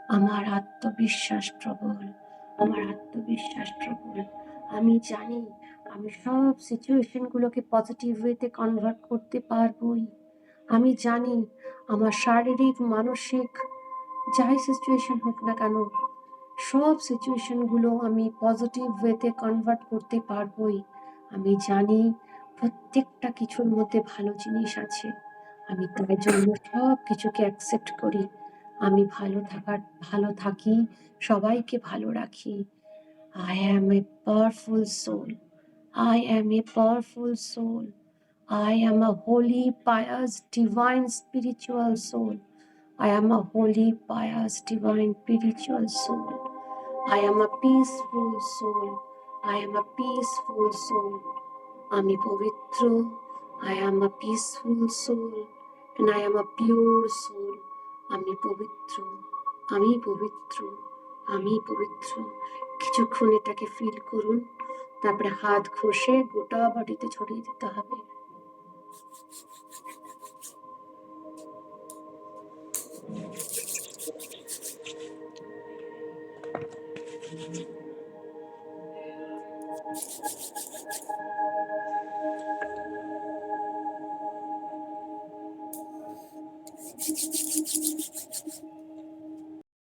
আমার আত্মবিশ্বাস প্রবল। আমার আত্মবিশ্বাস প্রবল। আমি জানি আমি সব সিচুয়েশনগুলোকে পজিটিভ ওয়েতে কনভার্ট করতে পারবই। আমি জানি আমার শারীরিক, মানসিক যাই সিচুয়েশন হোক না কেন, সব সিচুয়েশনগুলো আমি পজিটিভ ওয়েতে কনভার্ট করতে পারবই। আমি জানি প্রত্যেকটা কিছুর মধ্যে ভালো জিনিস আছে। আমি তাই জন্য সব কিছুকে অ্যাকসেপ্ট করি। আমি ভালো থাকি, সবাইকে ভালো রাখি। I am a powerful soul. I am a powerful soul. I am a holy, pious, divine, spiritual soul. I am a holy, pious, divine, spiritual soul. I am a peaceful soul. I am a peaceful soul. আমি পবিত্র। I am a peaceful soul and I am a pure soul. আমি পবিত্র। আমি পবিত্র। আমি পবিত্র। কিছুক্ষণ এটাকে ফিল করুন, তারপরে হাত ঘষে গোটা বডিতে ছড়িয়ে দিতে হবে।